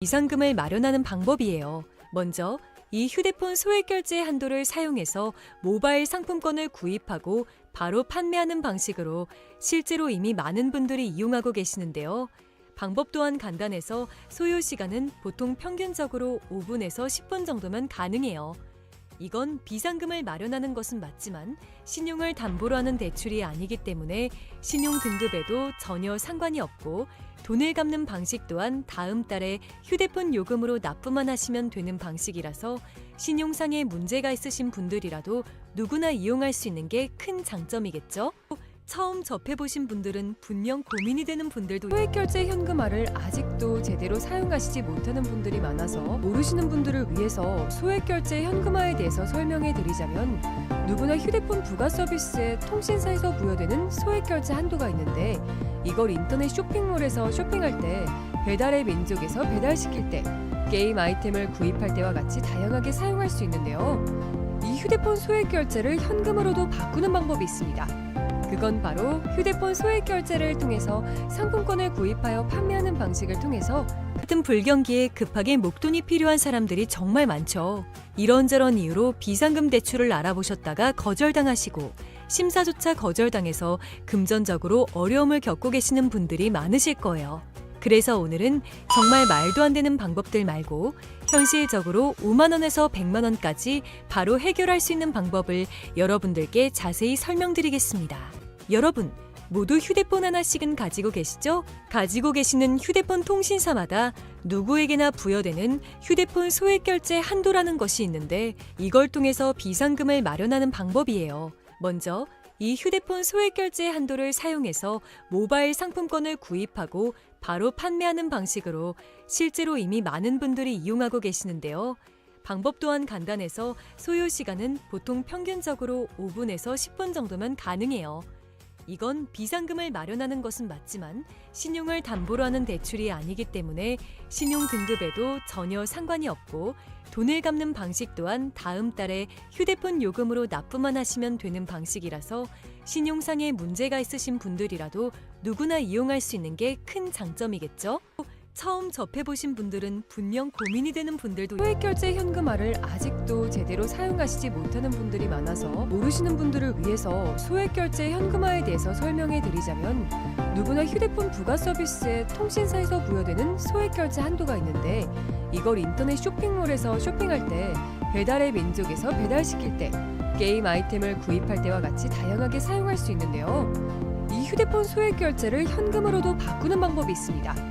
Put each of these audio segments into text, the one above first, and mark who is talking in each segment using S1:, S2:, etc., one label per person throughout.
S1: 비상금을 마련하는 방법이에요. 먼저 이 휴대폰 소액결제 한도를 사용해서 모바일 상품권을 구입하고 바로 판매하는 방식으로 실제로 이미 많은 분들이 이용하고 계시는데요. 방법 또한 간단해서 소요 시간은 보통 평균적으로 5분에서 10분 정도면 가능해요. 이건 비상금을 마련하는 것은 맞지만 신용을 담보로 하는 대출이 아니기 때문에 신용 등급에도 전혀 상관이 없고 돈을 갚는 방식 또한 다음 달에 휴대폰 요금으로 납부만 하시면 되는 방식이라서 신용상의 문제가 있으신 분들이라도 누구나 이용할 수 있는 게 큰 장점이겠죠? 처음 접해보신 분들은 분명 고민이 되는 분들도 소액결제 현금화를 아직도 제대로 사용하시지 못하는 분들이 많아서 모르시는 분들을 위해서 소액결제 현금화에 대해서 설명해 드리자면 누구나 휴대폰 부가 서비스에 통신사에서 부여되는 소액결제 한도가 있는데 이걸 인터넷 쇼핑몰에서 쇼핑할 때 배달의 민족에서 배달시킬 때 게임 아이템을 구입할 때와 같이 다양하게 사용할 수 있는데요. 이 휴대폰 소액결제를 현금으로도 바꾸는 방법이 있습니다. 그건 바로 휴대폰 소액결제를 통해서 상품권을 구입하여 판매하는 방식을 통해서 같은 불경기에 급하게 목돈이 필요한 사람들이 정말 많죠. 이런저런 이유로 비상금 대출을 알아보셨다가 거절당하시고 심사조차 거절당해서 금전적으로 어려움을 겪고 계시는 분들이 많으실 거예요. 그래서 오늘은 정말 말도 안 되는 방법들 말고 현실적으로 5만 원에서 100만 원까지 바로 해결할 수 있는 방법을 여러분들께 자세히 설명드리겠습니다. 여러분, 모두 휴대폰 하나씩은 가지고 계시죠? 가지고 계시는 휴대폰 통신사마다 누구에게나 부여되는 휴대폰 소액결제 한도라는 것이 있는데 이걸 통해서 비상금을 마련하는 방법이에요. 먼저 이 휴대폰 소액결제 한도를 사용해서 모바일 상품권을 구입하고 바로 판매하는 방식으로 실제로 이미 많은 분들이 이용하고 계시는데요. 방법 또한 간단해서 소요 시간은 보통 평균적으로 5분에서 10분 정도면 가능해요. 이건 비상금을 마련하는 것은 맞지만 신용을 담보로 하는 대출이 아니기 때문에 신용 등급에도 전혀 상관이 없고 돈을 갚는 방식 또한 다음 달에 휴대폰 요금으로 납부만 하시면 되는 방식이라서 신용상의 문제가 있으신 분들이라도 누구나 이용할 수 있는 게 큰 장점이겠죠? 처음 접해보신 분들은 분명 고민이 되는 분들도 소액결제 현금화를 아직도 제대로 사용하시지 못하는 분들이 많아서 모르시는 분들을 위해서 소액결제 현금화에 대해서 설명해 드리자면 누구나 휴대폰 부가 서비스에 통신사에서 부여되는 소액결제 한도가 있는데 이걸 인터넷 쇼핑몰에서 쇼핑할 때 배달의 민족에서 배달시킬 때 게임 아이템을 구입할 때와 같이 다양하게 사용할 수 있는데요. 이 휴대폰 소액결제를 현금으로도 바꾸는 방법이 있습니다.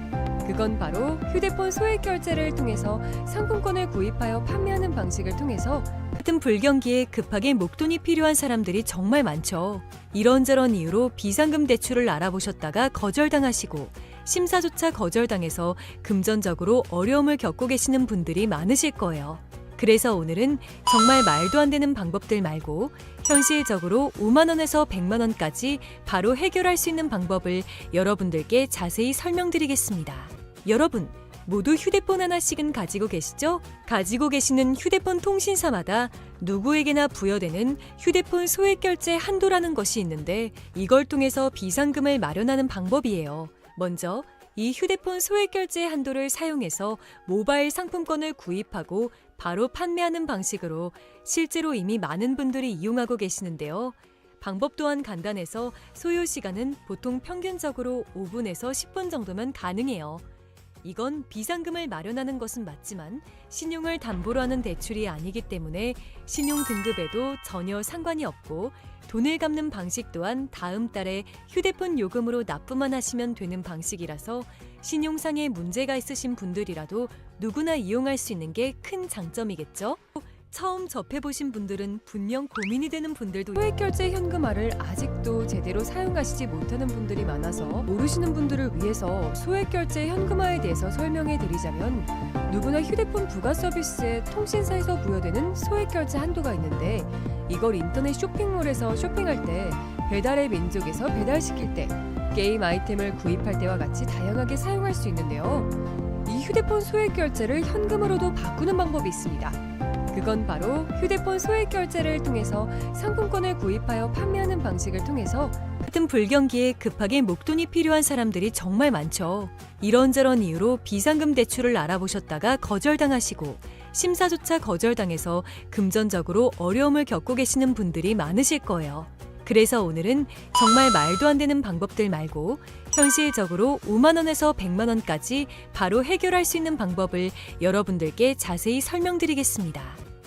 S1: 그건 바로 휴대폰 소액결제를 통해서 상품권을 구입하여 판매하는 방식을 통해서 같은 불경기에 급하게 목돈이 필요한 사람들이 정말 많죠. 이런저런 이유로 비상금 대출을 알아보셨다가 거절당하시고 심사조차 거절당해서 금전적으로 어려움을 겪고 계시는 분들이 많으실 거예요. 그래서 오늘은 정말 말도 안 되는 방법들 말고 현실적으로 5만 원에서 100만 원까지 바로 해결할 수 있는 방법을 여러분들께 자세히 설명드리겠습니다. 여러분, 모두 휴대폰 하나씩은 가지고 계시죠? 가지고 계시는 휴대폰 통신사마다 누구에게나 부여되는 휴대폰 소액결제 한도라는 것이 있는데 이걸 통해서 비상금을 마련하는 방법이에요. 먼저 이 휴대폰 소액결제 한도를 사용해서 모바일 상품권을 구입하고 바로 판매하는 방식으로 실제로 이미 많은 분들이 이용하고 계시는데요. 방법 또한 간단해서 소요 시간은 보통 평균적으로 5분에서 10분 정도면 가능해요. 이건 비상금을 마련하는 것은 맞지만 신용을 담보로 하는 대출이 아니기 때문에 신용 등급에도 전혀 상관이 없고 돈을 갚는 방식 또한 다음 달에 휴대폰 요금으로 납부만 하시면 되는 방식이라서 신용상의 문제가 있으신 분들이라도 누구나 이용할 수 있는 게 큰 장점이겠죠? 처음 접해보신 분들은 분명 고민이 되는 분들도 소액결제 현금화를 아직도 제대로 사용하시지 못하는 분들이 많아서 모르시는 분들을 위해서 소액결제 현금화에 대해서 설명해 드리자면 누구나 휴대폰 부가 서비스에 통신사에서 부여되는 소액결제 한도가 있는데 이걸 인터넷 쇼핑몰에서 쇼핑할 때 배달의 민족에서 배달시킬 때 게임 아이템을 구입할 때와 같이 다양하게 사용할 수 있는데요. 이 휴대폰 소액결제를 현금으로도 바꾸는 방법이 있습니다. 그건 바로 휴대폰 소액결제를 통해서 상품권을 구입하여 판매하는 방식을 통해서 같은 불경기에 급하게 목돈이 필요한 사람들이 정말 많죠. 이런저런 이유로 비상금 대출을 알아보셨다가 거절당하시고 심사조차 거절당해서 금전적으로 어려움을 겪고 계시는 분들이 많으실 거예요. 그래서 오늘은 정말 말도 안 되는 방법들 말고 현실적으로 5만 원에서 100만 원까지 바로 해결할 수 있는 방법을 여러분들께 자세히 설명드리겠습니다.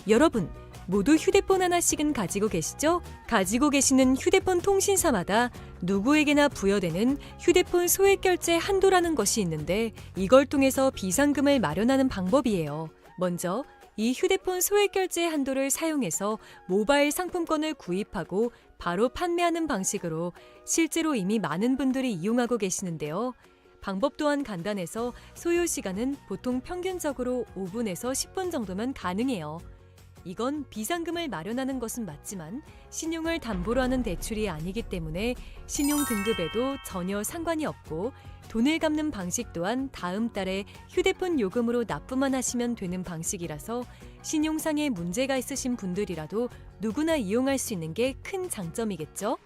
S1: 여러분, 모두 휴대폰 하나씩은 가지고 계시죠? 가지고 계시는 휴대폰 통신사마다 누구에게나 부여되는 휴대폰 소액결제 한도라는 것이 있는데 이걸 통해서 비상금을 마련하는 방법이에요. 먼저 이 휴대폰 소액결제 한도를 사용해서 모바일 상품권을 구입하고 바로 판매하는 방식으로 실제로 이미 많은 분들이 이용하고 계시는데요. 방법 또한 간단해서 소요 시간은 보통 평균적으로 5분에서 10분 정도면 가능해요. 이건 비상금을 마련하는 것은 맞지만 신용을 담보로 하는 대출이 아니기 때문에 신용 등급에도 전혀 상관이 없고 돈을 갚는 방식 또한 다음 달에 휴대폰 요금으로 납부만 하시면 되는 방식이라서 신용상에 문제가 있으신 분들이라도 누구나 이용할 수 있는 게 큰 장점이겠죠?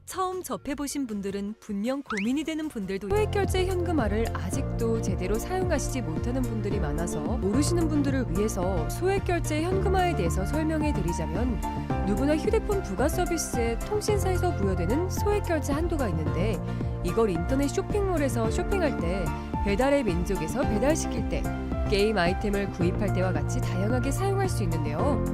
S1: 처음 접해보신 분들은 분명 고민이 되는 분들도
S2: 소액결제 현금화를 아직도 제대로 사용하시지 못하는 분들이 많아서 모르시는 분들을 위해서 소액결제 현금화에 대해서 설명해 드리자면 누구나 휴대폰 부가 서비스에 통신사에서 부여되는 소액결제 한도가 있는데 이걸 인터넷 쇼핑몰에서 쇼핑할 때 배달의 민족에서 배달시킬 때 게임 아이템을 구입할 때와 같이 다양하게 사용할 수 있는데요.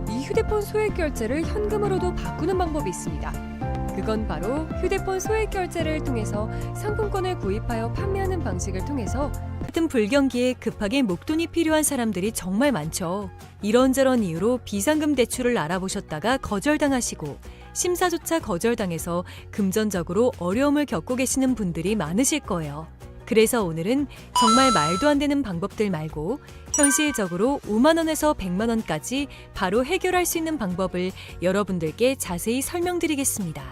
S2: 이 휴대폰 소액결제를 현금으로도 바꾸는 방법이 있습니다. 그건 바로 휴대폰 소액결제를 통해서 상품권을 구입하여 판매하는 방식을 통해서
S1: 같은 불경기에 급하게 목돈이 필요한 사람들이 정말 많죠. 이런저런 이유로 비상금 대출을 알아보셨다가 거절당하시고 심사조차 거절당해서 금전적으로 어려움을 겪고 계시는 분들이 많으실 거예요. 그래서 오늘은 정말 말도 안 되는 방법들 말고 현실적으로 5만 원에서 100만 원까지 바로 해결할 수 있는 방법을 여러분들께 자세히 설명드리겠습니다.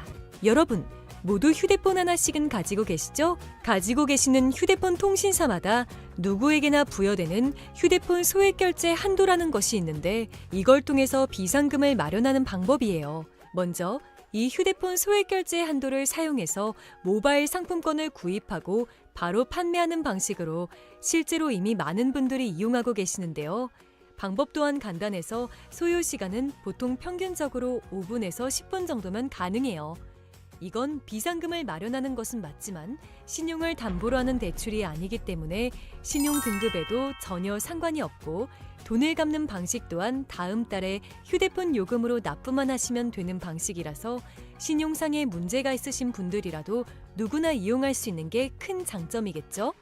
S1: 여러분, 모두 휴대폰 하나씩은 가지고 계시죠? 가지고 계시는 휴대폰 통신사마다 누구에게나 부여되는 휴대폰 소액결제 한도라는 것이 있는데 이걸 통해서 비상금을 마련하는 방법이에요. 먼저 이 휴대폰 소액결제 한도를 사용해서 모바일 상품권을 구입하고 바로 판매하는 방식으로 실제로 이미 많은 분들이 이용하고 계시는데요. 방법 또한 간단해서 소요 시간은 보통 평균적으로 5분에서 10분 정도면 가능해요. 이건 비상금을 마련하는 것은 맞지만 신용을 담보로 하는 대출이 아니기 때문에 신용 등급에도 전혀 상관이 없고 돈을 갚는 방식 또한 다음 달에 휴대폰 요금으로 납부만 하시면 되는 방식이라서 신용상에 문제가 있으신 분들이라도 누구나 이용할 수 있는 게 큰 장점이겠죠?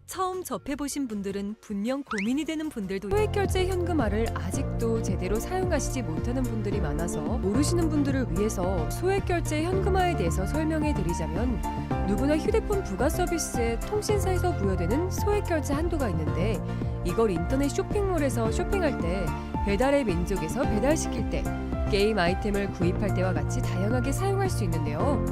S1: 처음 접해보신 분들은 분명 고민이 되는 분들도
S2: 소액결제 현금화를 아직도 제대로 사용하시지 못하는 분들이 많아서 모르시는 분들을 위해서 소액결제 현금화에 대해서 설명해 드리자면 누구나 휴대폰 부가 서비스에 통신사에서 부여되는 소액결제 한도가 있는데 이걸 인터넷 쇼핑몰에서 쇼핑할 때 배달의 민족에서 배달시킬 때 게임 아이템을 구입할 때와 같이 다양하게 사용할 수 있는데요.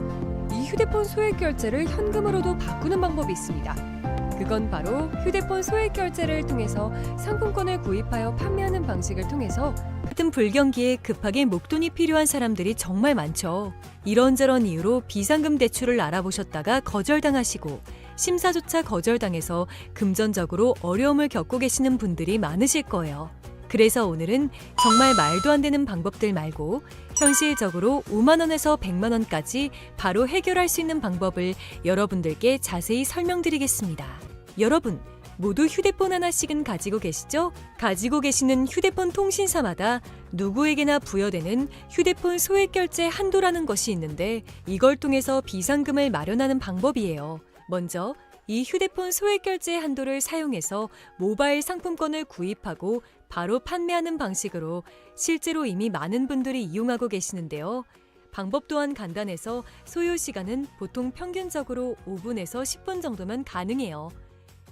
S2: 이 휴대폰 소액결제를 현금으로도 바꾸는 방법이 있습니다. 그건 바로 휴대폰 소액결제를 통해서 상품권을 구입하여 판매하는 방식을 통해서
S1: 같은 불경기에 급하게 목돈이 필요한 사람들이 정말 많죠. 이런저런 이유로 비상금 대출을 알아보셨다가 거절당하시고 심사조차 거절당해서 금전적으로 어려움을 겪고 계시는 분들이 많으실 거예요. 그래서 오늘은 정말 말도 안 되는 방법들 말고 현실적으로 5만 원에서 100만 원까지 바로 해결할 수 있는 방법을 여러분들께 자세히 설명드리겠습니다. 여러분, 모두 휴대폰 하나씩은 가지고 계시죠? 가지고 계시는 휴대폰 통신사마다 누구에게나 부여되는 휴대폰 소액결제 한도라는 것이 있는데 이걸 통해서 비상금을 마련하는 방법이에요. 먼저 이 휴대폰 소액결제 한도를 사용해서 모바일 상품권을 구입하고 바로 판매하는 방식으로 실제로 이미 많은 분들이 이용하고 계시는데요. 방법 또한 간단해서 소요 시간은 보통 평균적으로 5분에서 10분 정도면 가능해요.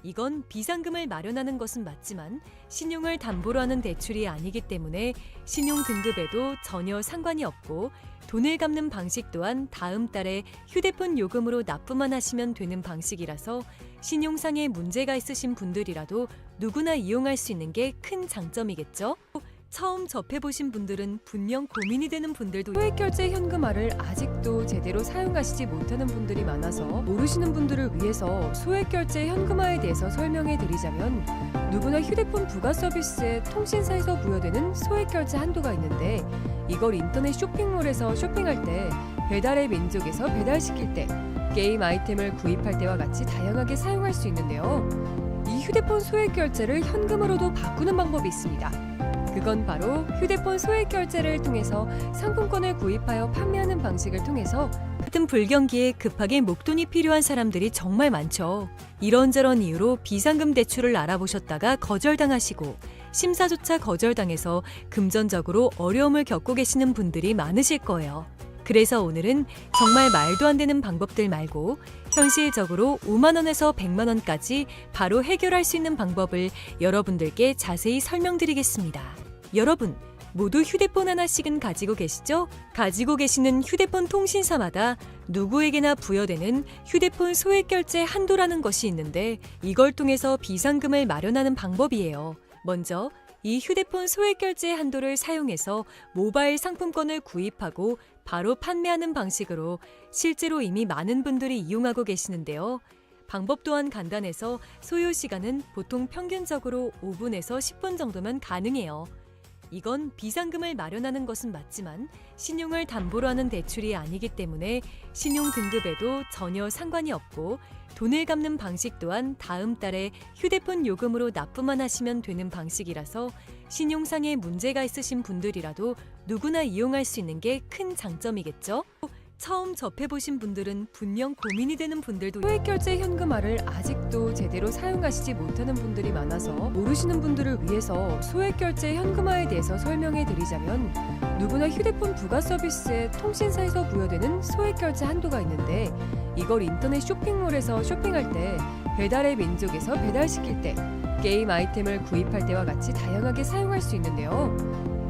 S1: 이건 비상금을 마련하는 것은 맞지만 신용을 담보로 하는 대출이 아니기 때문에 신용 등급에도 전혀 상관이 없고 돈을 갚는 방식 또한 다음 달에 휴대폰 요금으로 납부만 하시면 되는 방식이라서 신용상에 문제가 있으신 분들이라도 누구나 이용할 수 있는 게 큰 장점이겠죠? 처음 접해보신 분들은 분명 고민이 되는 분들도
S2: 소액결제 현금화를 아직도 제대로 사용하시지 못하는 분들이 많아서 모르시는 분들을 위해서 소액결제 현금화에 대해서 설명해 드리자면, 누구나 휴대폰 부가 서비스에 통신사에서 부여되는 소액결제 한도가 있는데, 이걸 인터넷 쇼핑몰에서 쇼핑할 때, 배달의 민족에서 배달시킬 때, 게임 아이템을 구입할 때와 같이 다양하게 사용할 수 있는데요. 이 휴대폰 소액결제를 현금으로도 바꾸는 방법이 있습니다. 그건 바로 휴대폰 소액결제를 통해서 상품권을 구입하여 판매하는 방식을 통해서
S1: 같은 불경기에 급하게 목돈이 필요한 사람들이 정말 많죠. 이런저런 이유로 비상금 대출을 알아보셨다가 거절당하시고 심사조차 거절당해서 금전적으로 어려움을 겪고 계시는 분들이 많으실 거예요. 그래서 오늘은 정말 말도 안 되는 방법들 말고 현실적으로 5만 원에서 100만 원까지 바로 해결할 수 있는 방법을 여러분들께 자세히 설명드리겠습니다. 여러분, 모두 휴대폰 하나씩은 가지고 계시죠? 가지고 계시는 휴대폰 통신사마다 누구에게나 부여되는 휴대폰 소액결제 한도라는 것이 있는데, 이걸 통해서 비상금을 마련하는 방법이에요. 먼저 이 휴대폰 소액결제 한도를 사용해서 모바일 상품권을 구입하고 바로 판매하는 방식으로 실제로 이미 많은 분들이 이용하고 계시는데요. 방법 또한 간단해서 소요 시간은 보통 평균적으로 5분에서 10분 정도면 가능해요. 이건 비상금을 마련하는 것은 맞지만 신용을 담보로 하는 대출이 아니기 때문에 신용 등급에도 전혀 상관이 없고, 돈을 갚는 방식 또한 다음 달에 휴대폰 요금으로 납부만 하시면 되는 방식이라서 신용상의 문제가 있으신 분들이라도 누구나 이용할 수 있는 게 큰 장점이겠죠? 처음 접해보신 분들은 분명 고민이 되는 분들도
S2: 소액결제 현금화를 아직도 제대로 사용하시지 못하는 분들이 많아서 모르시는 분들을 위해서 소액결제 현금화에 대해서 설명해 드리자면, 누구나 휴대폰 부가 서비스에 통신사에서 부여되는 소액결제 한도가 있는데, 이걸 인터넷 쇼핑몰에서 쇼핑할 때, 배달의 민족에서 배달시킬 때, 게임 아이템을 구입할 때와 같이 다양하게 사용할 수 있는데요.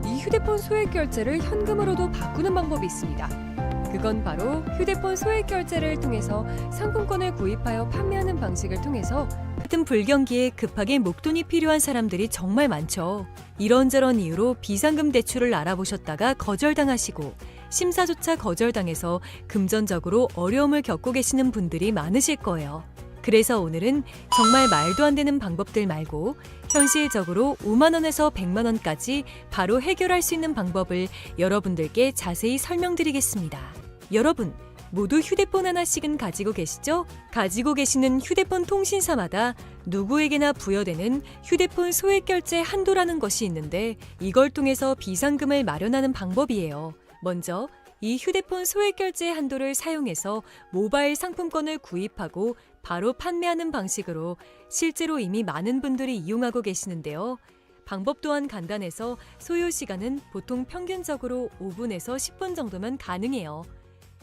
S2: 이 휴대폰 소액결제를 현금으로도 바꾸는 방법이 있습니다. 그건 바로 휴대폰 소액결제를 통해서 상품권을 구입하여 판매하는 방식을 통해서
S1: 같은 불경기에 급하게 목돈이 필요한 사람들이 정말 많죠. 이런저런 이유로 비상금 대출을 알아보셨다가 거절당하시고 심사조차 거절당해서 금전적으로 어려움을 겪고 계시는 분들이 많으실 거예요. 그래서 오늘은 정말 말도 안 되는 방법들 말고 현실적으로 5만 원에서 100만 원까지 바로 해결할 수 있는 방법을 여러분들께 자세히 설명드리겠습니다. 여러분, 모두 휴대폰 하나씩은 가지고 계시죠? 가지고 계시는 휴대폰 통신사마다 누구에게나 부여되는 휴대폰 소액결제 한도라는 것이 있는데, 이걸 통해서 비상금을 마련하는 방법이에요. 먼저 이 휴대폰 소액결제 한도를 사용해서 모바일 상품권을 구입하고 바로 판매하는 방식으로 실제로 이미 많은 분들이 이용하고 계시는데요. 방법 또한 간단해서 소요 시간은 보통 평균적으로 5분에서 10분 정도면 가능해요.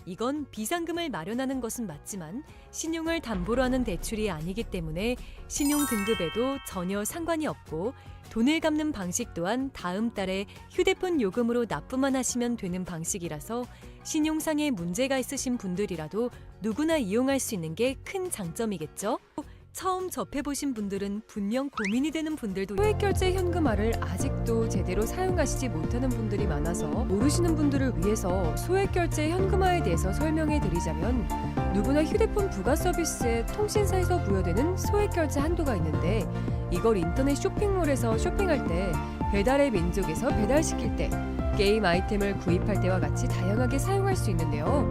S1: 이건 비상금을 마련하는 것은 맞지만 신용을 담보로 하는 대출이 아니기 때문에 신용 등급에도 전혀 상관이 없고, 돈을 갚는 방식 또한 다음 달에 휴대폰 요금으로 납부만 하시면 되는 방식이라서 신용상의 문제가 있으신 분들이라도 누구나 이용할 수 있는 게 큰 장점이겠죠? 처음 접해보신 분들은 분명 고민이 되는 분들도
S2: 소액결제 현금화를 아직도 제대로 사용하시지 못하는 분들이 많아서 모르시는 분들을 위해서 소액결제 현금화에 대해서 설명해 드리자면, 누구나 휴대폰 부가 서비스에 통신사에서 부여되는 소액결제 한도가 있는데, 이걸 인터넷 쇼핑몰에서 쇼핑할 때, 배달의 민족에서 배달시킬 때, 게임 아이템을 구입할 때와 같이 다양하게 사용할 수 있는데요.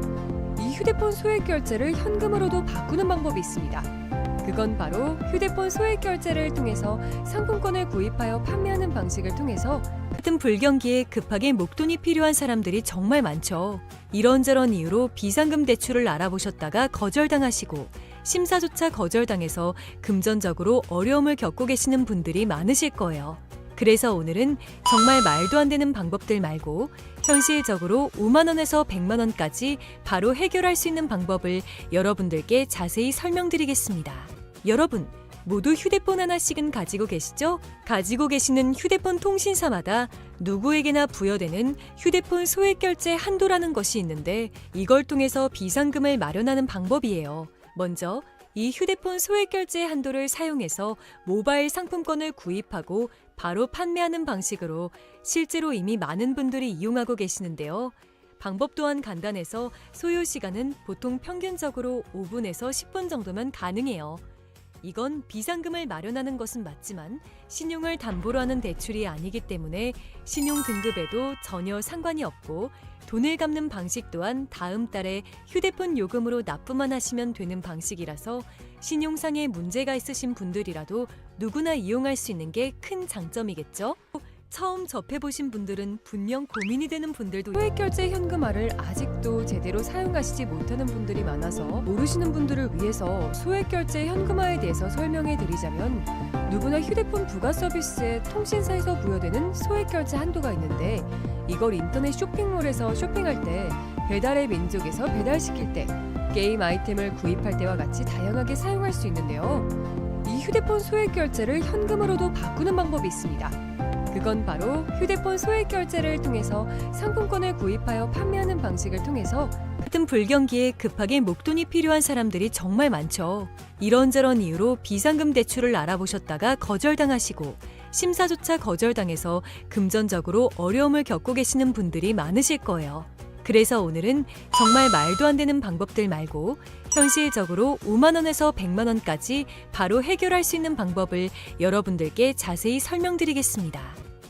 S2: 이 휴대폰 소액결제를 현금으로도 바꾸는 방법이 있습니다. 그건 바로 휴대폰 소액결제를 통해서 상품권을 구입하여 판매하는 방식을 통해서
S1: 같은 불경기에 급하게 목돈이 필요한 사람들이 정말 많죠. 이런저런 이유로 비상금 대출을 알아보셨다가 거절당하시고 심사조차 거절당해서 금전적으로 어려움을 겪고 계시는 분들이 많으실 거예요. 그래서 오늘은 정말 말도 안 되는 방법들 말고 현실적으로 5만 원에서 100만 원까지 바로 해결할 수 있는 방법을 여러분들께 자세히 설명드리겠습니다. 여러분, 모두 휴대폰 하나씩은 가지고 계시죠? 가지고 계시는 휴대폰 통신사마다 누구에게나 부여되는 휴대폰 소액결제 한도라는 것이 있는데, 이걸 통해서 비상금을 마련하는 방법이에요. 먼저 이 휴대폰 소액 결제 한도를 사용해서 모바일 상품권을 구입하고 바로 판매하는 방식으로 실제로 이미 많은 분들이 이용하고 계시는데요. 방법 또한 간단해서 소요 시간은 보통 평균적으로 5분에서 10분 정도면 가능해요. 이건 비상금을 마련하는 것은 맞지만 신용을 담보로 하는 대출이 아니기 때문에 신용 등급에도 전혀 상관이 없고 돈을 갚는 방식 또한 다음 달에 휴대폰 요금으로 납부만 하시면 되는 방식이라서 신용상에 문제가 있으신 분들이라도 누구나 이용할 수 있는 게 큰 장점이겠죠? 처음 접해보신 분들은 분명 고민이 되는 분들도
S2: 소액결제 현금화를 아직도 제대로 사용하시지 못하는 분들이 많아서 모르시는 분들을 위해서 소액결제 현금화에 대해서 설명해 드리자면 누구나 휴대폰 부가 서비스에 통신사에서 부여되는 소액결제 한도가 있는데 이걸 인터넷 쇼핑몰에서 쇼핑할 때 배달의 민족에서 배달시킬 때 게임 아이템을 구입할 때와 같이 다양하게 사용할 수 있는데요. 이 휴대폰 소액결제를 현금으로도 바꾸는 방법이 있습니다. 그건 바로 휴대폰 소액 결제를 통해서 상품권을 구입하여 판매하는 방식을 통해서
S1: 같은 불경기에 급하게 목돈이 필요한 사람들이 정말 많죠. 이런저런 이유로 비상금 대출을 알아보셨다가 거절당하시고 심사조차 거절당해서 금전적으로 어려움을 겪고 계시는 분들이 많으실 거예요. 그래서 오늘은 정말 말도 안 되는 방법들 말고 현실적으로 5만 원에서 100만 원까지 바로 해결할 수 있는 방법을 여러분들께 자세히 설명드리겠습니다.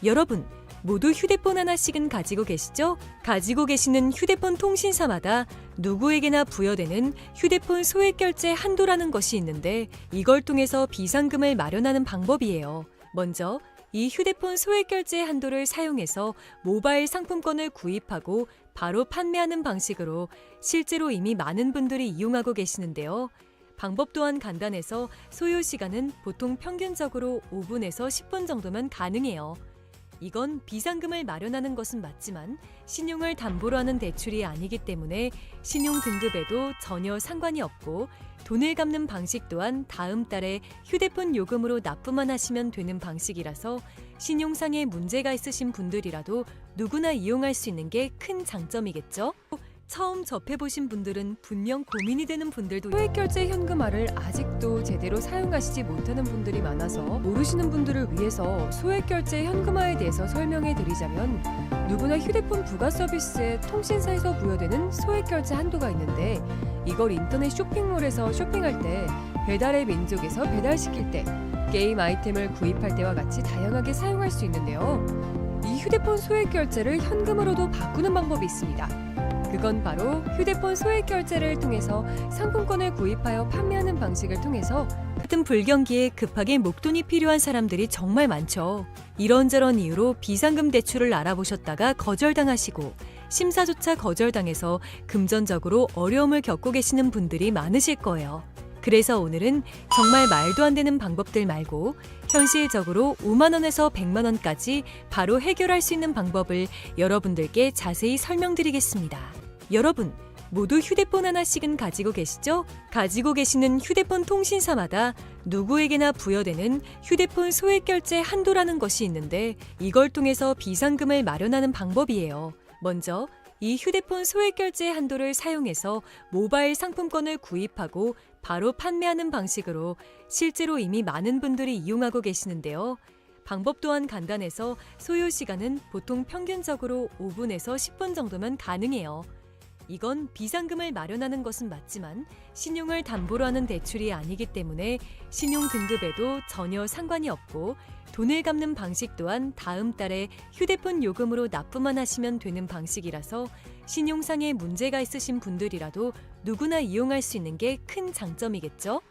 S1: 여러분, 모두 휴대폰 하나씩은 가지고 계시죠? 가지고 계시는 휴대폰 통신사마다 누구에게나 부여되는 휴대폰 소액 결제 한도라는 것이 있는데 이걸 통해서 비상금을 마련하는 방법이에요. 먼저 이 휴대폰 소액 결제 한도를 사용해서 모바일 상품권을 구입하고 바로 판매하는 방식으로 실제로 이미 많은 분들이 이용하고 계시는데요. 방법 또한 간단해서 소요 시간은 보통 평균적으로 5분에서 10분 정도면 가능해요. 이건 비상금을 마련하는 것은 맞지만 신용을 담보로 하는 대출이 아니기 때문에 신용 등급에도 전혀 상관이 없고 돈을 갚는 방식 또한 다음 달에 휴대폰 요금으로 납부만 하시면 되는 방식이라서 신용상에 문제가 있으신 분들이라도 누구나 이용할 수 있는 게 큰 장점이겠죠? 처음 접해보신 분들은 분명 고민이 되는 분들도
S2: 소액결제 현금화를 아직도 제대로 사용하시지 못하는 분들이 많아서 모르시는 분들을 위해서 소액결제 현금화에 대해서 설명해 드리자면 누구나 휴대폰 부가 서비스에 통신사에서 부여되는 소액결제 한도가 있는데 이걸 인터넷 쇼핑몰에서 쇼핑할 때 배달의 민족에서 배달시킬 때 게임 아이템을 구입할 때와 같이 다양하게 사용할 수 있는데요. 이 휴대폰 소액결제를 현금으로도 바꾸는 방법이 있습니다. 그건 바로 휴대폰 소액 결제를 통해서 상품권을 구입하여 판매하는 방식을 통해서
S1: 같은 불경기에 급하게 목돈이 필요한 사람들이 정말 많죠. 이런저런 이유로 비상금 대출을 알아보셨다가 거절당하시고 심사조차 거절당해서 금전적으로 어려움을 겪고 계시는 분들이 많으실 거예요. 그래서 오늘은 정말 말도 안 되는 방법들 말고 현실적으로 5만 원에서 100만 원까지 바로 해결할 수 있는 방법을 여러분들께 자세히 설명드리겠습니다. 여러분, 모두 휴대폰 하나씩은 가지고 계시죠? 가지고 계시는 휴대폰 통신사마다 누구에게나 부여되는 휴대폰 소액 결제 한도라는 것이 있는데 이걸 통해서 비상금을 마련하는 방법이에요. 먼저 이 휴대폰 소액 결제 한도를 사용해서 모바일 상품권을 구입하고 바로 판매하는 방식으로 실제로 이미 많은 분들이 이용하고 계시는데요. 방법 또한 간단해서 소요 시간은 보통 평균적으로 5분에서 10분 정도면 가능해요. 이건 비상금을 마련하는 것은 맞지만 신용을 담보로 하는 대출이 아니기 때문에 신용 등급에도 전혀 상관이 없고 돈을 갚는 방식 또한 다음 달에 휴대폰 요금으로 납부만 하시면 되는 방식이라서 신용상에 문제가 있으신 분들이라도 누구나 이용할 수 있는 게 큰 장점이겠죠?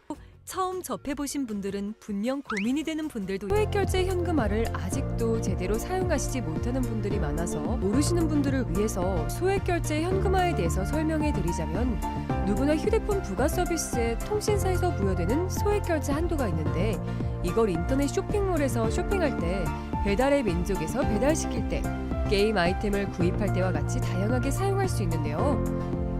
S1: 처음 접해보신 분들은 분명 고민이 되는 분들도
S2: 소액결제 현금화를 아직도 제대로 사용하시지 못하는 분들이 많아서 모르시는 분들을 위해서 소액결제 현금화에 대해서 설명해 드리자면 누구나 휴대폰 부가 서비스에 통신사에서 부여되는 소액결제 한도가 있는데 이걸 인터넷 쇼핑몰에서 쇼핑할 때 배달의 민족에서 배달시킬 때 게임 아이템을 구입할 때와 같이 다양하게 사용할 수 있는데요.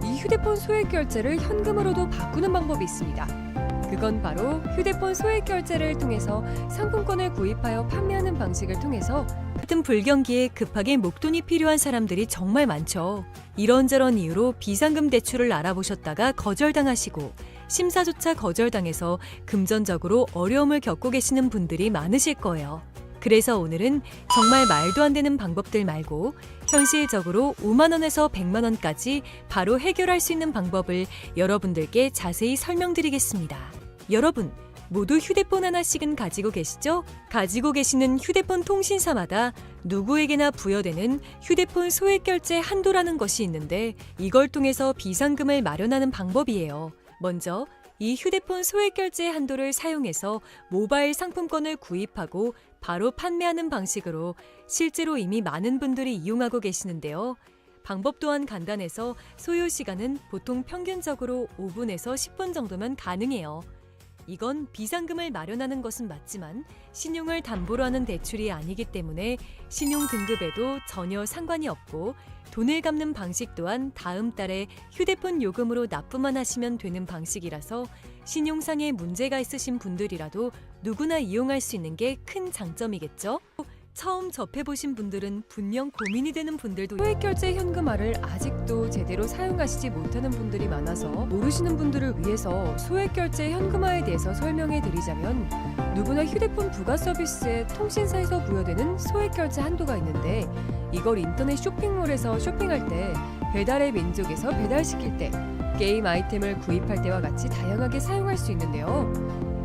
S2: 이 휴대폰 소액결제를 현금으로도 바꾸는 방법이 있습니다. 그건 바로 휴대폰 소액 결제를 통해서 상품권을 구입하여 판매하는 방식을 통해서
S1: 같은 불경기에 급하게 목돈이 필요한 사람들이 정말 많죠. 이런저런 이유로 비상금 대출을 알아보셨다가 거절당하시고 심사조차 거절당해서 금전적으로 어려움을 겪고 계시는 분들이 많으실 거예요. 그래서 오늘은 정말 말도 안 되는 방법들 말고 현실적으로 5만 원에서 100만 원까지 바로 해결할 수 있는 방법을 여러분들께 자세히 설명드리겠습니다. 여러분, 모두 휴대폰 하나씩은 가지고 계시죠? 가지고 계시는 휴대폰 통신사마다 누구에게나 부여되는 휴대폰 소액결제 한도라는 것이 있는데 이걸 통해서 비상금을 마련하는 방법이에요. 먼저 이 휴대폰 소액결제 한도를 사용해서 모바일 상품권을 구입하고 바로 판매하는 방식으로 실제로 이미 많은 분들이 이용하고 계시는데요. 방법 또한 간단해서 소요 시간은 보통 평균적으로 5분에서 10분 정도면 가능해요. 이건 비상금을 마련하는 것은 맞지만 신용을 담보로 하는 대출이 아니기 때문에 신용 등급에도 전혀 상관이 없고 돈을 갚는 방식 또한 다음 달에 휴대폰 요금으로 납부만 하시면 되는 방식이라서 신용상에 문제가 있으신 분들이라도 누구나 이용할 수 있는 게 큰 장점이겠죠? 처음 접해보신 분들은 분명 고민이 되는 분들도
S2: 소액결제 현금화를 아직도 제대로 사용하시지 못하는 분들이 많아서 모르시는 분들을 위해서 소액결제 현금화에 대해서 설명해 드리자면 누구나 휴대폰 부가 서비스에 통신사에서 부여되는 소액결제 한도가 있는데 이걸 인터넷 쇼핑몰에서 쇼핑할 때 배달의 민족에서 배달시킬 때 게임 아이템을 구입할 때와 같이 다양하게 사용할 수 있는데요.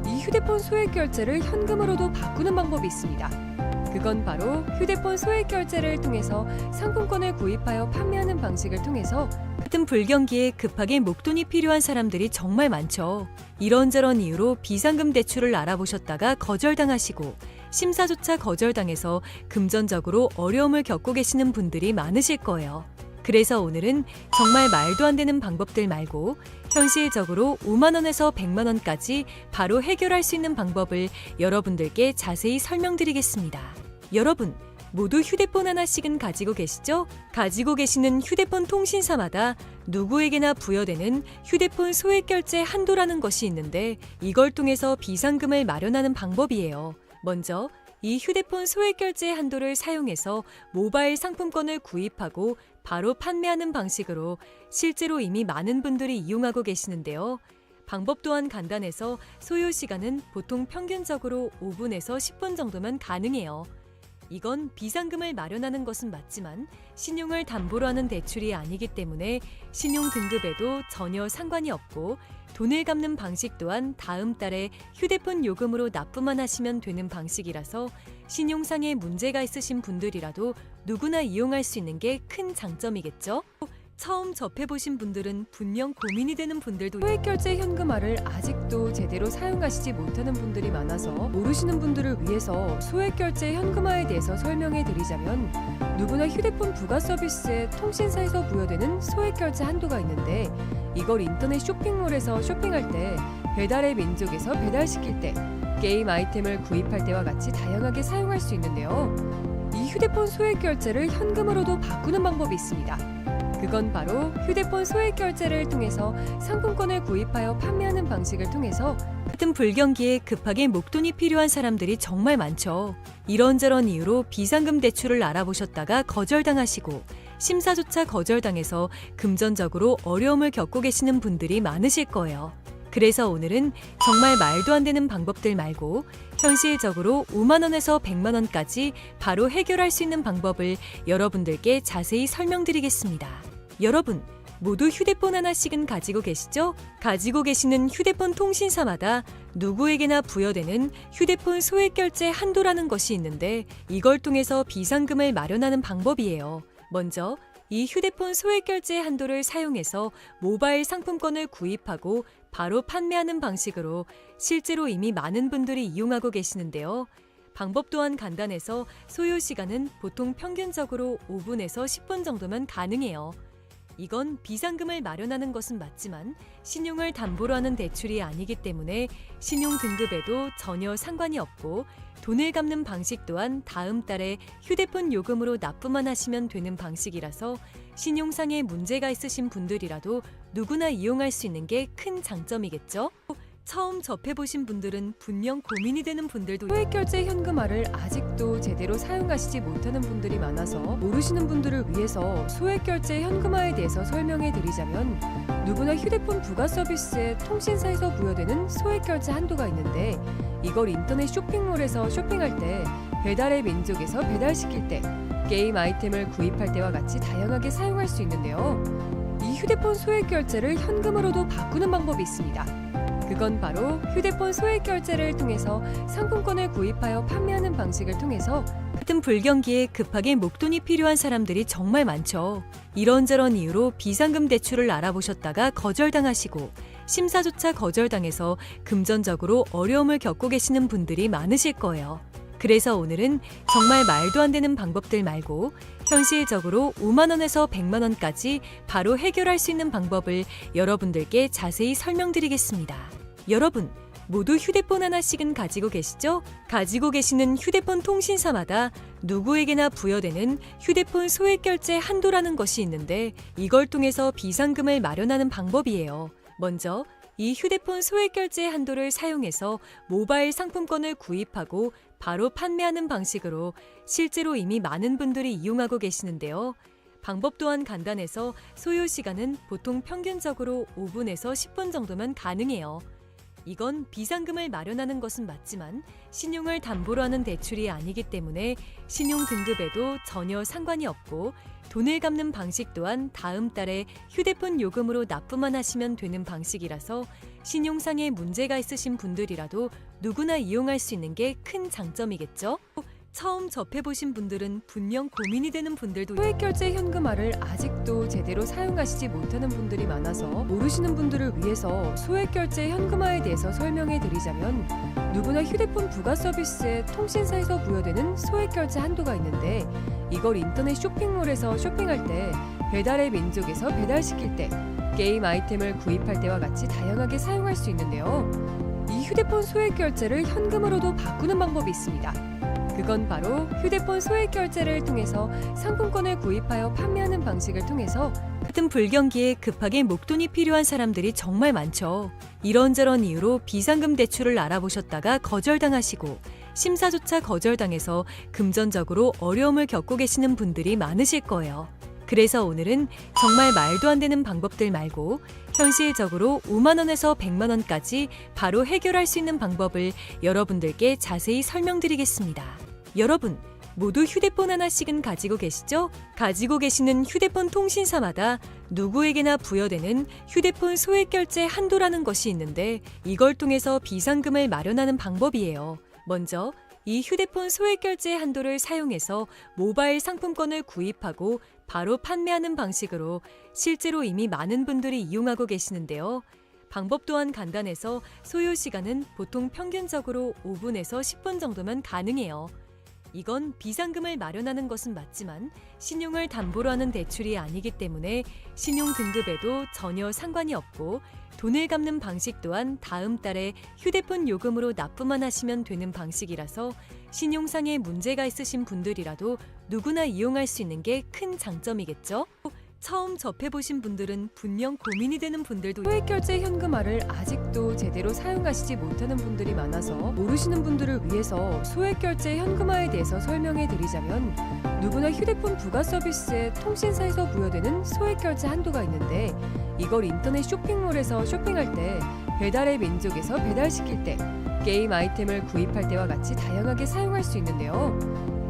S2: 이 휴대폰 소액결제를 현금으로도 바꾸는 방법이 있습니다. 그건 바로 휴대폰 소액결제를 통해서 상품권을 구입하여 판매하는 방식을 통해서
S1: 같은 불경기에 급하게 목돈이 필요한 사람들이 정말 많죠. 이런저런 이유로 비상금 대출을 알아보셨다가 거절당하시고 심사조차 거절당해서 금전적으로 어려움을 겪고 계시는 분들이 많으실 거예요. 그래서 오늘은 정말 말도 안 되는 방법들 말고 현실적으로 5만 원에서 100만 원까지 바로 해결할 수 있는 방법을 여러분들께 자세히 설명드리겠습니다. 여러분, 모두 휴대폰 하나씩은 가지고 계시죠? 가지고 계시는 휴대폰 통신사마다 누구에게나 부여되는 휴대폰 소액결제 한도라는 것이 있는데 이걸 통해서 비상금을 마련하는 방법이에요. 먼저 이 휴대폰 소액결제 한도를 사용해서 모바일 상품권을 구입하고 바로 판매하는 방식으로 실제로 이미 많은 분들이 이용하고 계시는데요. 방법 또한 간단해서 소요 시간은 보통 평균적으로 5분에서 10분 정도면 가능해요. 이건 비상금을 마련하는 것은 맞지만 신용을 담보로 하는 대출이 아니기 때문에 신용 등급에도 전혀 상관이 없고 돈을 갚는 방식 또한 다음 달에 휴대폰 요금으로 납부만 하시면 되는 방식이라서 신용상에 문제가 있으신 분들이라도 누구나 이용할 수 있는 게 큰 장점이겠죠? 처음 접해보신 분들은 분명 고민이 되는 분들도
S2: 소액결제 현금화를 아직도 제대로 사용하시지 못하는 분들이 많아서 모르시는 분들을 위해서 소액결제 현금화에 대해서 설명해 드리자면 누구나 휴대폰 부가 서비스에 통신사에서 부여되는 소액결제 한도가 있는데 이걸 인터넷 쇼핑몰에서 쇼핑할 때 배달의 민족에서 배달시킬 때 게임 아이템을 구입할 때와 같이 다양하게 사용할 수 있는데요. 이 휴대폰 소액결제를 현금으로도 바꾸는 방법이 있습니다. 그건 바로 휴대폰 소액결제를 통해서 상품권을 구입하여 판매하는 방식을 통해서
S1: 같은 불경기에 급하게 목돈이 필요한 사람들이 정말 많죠. 이런저런 이유로 비상금 대출을 알아보셨다가 거절당하시고 심사조차 거절당해서 금전적으로 어려움을 겪고 계시는 분들이 많으실 거예요. 그래서 오늘은 정말 말도 안 되는 방법들 말고 현실적으로 5만 원에서 100만 원까지 바로 해결할 수 있는 방법을 여러분들께 자세히 설명드리겠습니다. 여러분, 모두 휴대폰 하나씩은 가지고 계시죠? 가지고 계시는 휴대폰 통신사마다 누구에게나 부여되는 휴대폰 소액결제 한도라는 것이 있는데 이걸 통해서 비상금을 마련하는 방법이에요. 먼저 이 휴대폰 소액결제 한도를 사용해서 모바일 상품권을 구입하고 바로 판매하는 방식으로 실제로 이미 많은 분들이 이용하고 계시는데요. 방법 또한 간단해서 소요 시간은 보통 평균적으로 5분에서 10분 정도면 가능해요. 이건 비상금을 마련하는 것은 맞지만 신용을 담보로 하는 대출이 아니기 때문에 신용 등급에도 전혀 상관이 없고 돈을 갚는 방식 또한 다음 달에 휴대폰 요금으로 납부만 하시면 되는 방식이라서 신용상에 문제가 있으신 분들이라도 누구나 이용할 수 있는 게 큰 장점이겠죠? 처음 접해보신 분들은 분명 고민이 되는 분들도
S2: 소액결제 현금화를 아직도 제대로 사용하시지 못하는 분들이 많아서 모르시는 분들을 위해서 소액결제 현금화에 대해서 설명해 드리자면, 누구나 휴대폰 부가 서비스에 통신사에서 부여되는 소액결제 한도가 있는데, 이걸 인터넷 쇼핑몰에서 쇼핑할 때, 배달의 민족에서 배달시킬 때, 게임 아이템을 구입할 때와 같이 다양하게 사용할 수 있는데요. 이 휴대폰 소액결제를 현금으로도 바꾸는 방법이 있습니다. 그건 바로 휴대폰 소액결제를 통해서 상품권을 구입하여 판매하는 방식을 통해서
S1: 같은 불경기에 급하게 목돈이 필요한 사람들이 정말 많죠. 이런저런 이유로 비상금 대출을 알아보셨다가 거절당하시고 심사조차 거절당해서 금전적으로 어려움을 겪고 계시는 분들이 많으실 거예요. 그래서 오늘은 정말 말도 안 되는 방법들 말고 현실적으로 5만 원에서 100만 원까지 바로 해결할 수 있는 방법을 여러분들께 자세히 설명드리겠습니다. 여러분, 모두 휴대폰 하나씩은 가지고 계시죠? 가지고 계시는 휴대폰 통신사마다 누구에게나 부여되는 휴대폰 소액결제 한도라는 것이 있는데, 이걸 통해서 비상금을 마련하는 방법이에요. 먼저 이 휴대폰 소액결제 한도를 사용해서 모바일 상품권을 구입하고 바로 판매하는 방식으로 실제로 이미 많은 분들이 이용하고 계시는데요. 방법 또한 간단해서 소요 시간은 보통 평균적으로 5분에서 10분 정도면 가능해요. 이건 비상금을 마련하는 것은 맞지만 신용을 담보로 하는 대출이 아니기 때문에 신용 등급에도 전혀 상관이 없고, 돈을 갚는 방식 또한 다음 달에 휴대폰 요금으로 납부만 하시면 되는 방식이라서 신용상에 문제가 있으신 분들이라도 누구나 이용할 수 있는 게 큰 장점이겠죠? 처음 접해보신 분들은 분명 고민이 되는 분들도
S2: 소액결제 현금화를 아직도 제대로 사용하시지 못하는 분들이 많아서 모르시는 분들을 위해서 소액결제 현금화에 대해서 설명해 드리자면, 누구나 휴대폰 부가 서비스에 통신사에서 부여되는 소액결제 한도가 있는데, 이걸 인터넷 쇼핑몰에서 쇼핑할 때, 배달의 민족에서 배달시킬 때, 게임 아이템을 구입할 때와 같이 다양하게 사용할 수 있는데요. 이 휴대폰 소액결제를 현금으로도 바꾸는 방법이 있습니다. 그건 바로 휴대폰 소액결제를 통해서 상품권을 구입하여 판매하는 방식을 통해서
S1: 같은 불경기에 급하게 목돈이 필요한 사람들이 정말 많죠. 이런저런 이유로 비상금 대출을 알아보셨다가 거절당하시고 심사조차 거절당해서 금전적으로 어려움을 겪고 계시는 분들이 많으실 거예요. 그래서 오늘은 정말 말도 안 되는 방법들 말고 현실적으로 5만 원에서 100만 원까지 바로 해결할 수 있는 방법을 여러분들께 자세히 설명드리겠습니다. 여러분, 모두 휴대폰 하나씩은 가지고 계시죠? 가지고 계시는 휴대폰 통신사마다 누구에게나 부여되는 휴대폰 소액결제 한도라는 것이 있는데, 이걸 통해서 비상금을 마련하는 방법이에요. 먼저 이 휴대폰 소액결제 한도를 사용해서 모바일 상품권을 구입하고 바로 판매하는 방식으로 실제로 이미 많은 분들이 이용하고 계시는데요. 방법 또한 간단해서 소요 시간은 보통 평균적으로 5분에서 10분 정도면 가능해요. 이건 비상금을 마련하는 것은 맞지만 신용을 담보로 하는 대출이 아니기 때문에 신용 등급에도 전혀 상관이 없고, 돈을 갚는 방식 또한 다음 달에 휴대폰 요금으로 납부만 하시면 되는 방식이라서 신용상에 문제가 있으신 분들이라도 누구나 이용할 수 있는 게 큰 장점이겠죠? 처음 접해보신 분들은 분명 고민이 되는 분들도
S2: 소액결제 현금화를 아직도 제대로 사용하시지 못하는 분들이 많아서 모르시는 분들을 위해서 소액결제 현금화에 대해서 설명해 드리자면, 누구나 휴대폰 부가 서비스에 통신사에서 부여되는 소액결제 한도가 있는데, 이걸 인터넷 쇼핑몰에서 쇼핑할 때, 배달의 민족에서 배달시킬 때, 게임 아이템을 구입할 때와 같이 다양하게 사용할 수 있는데요.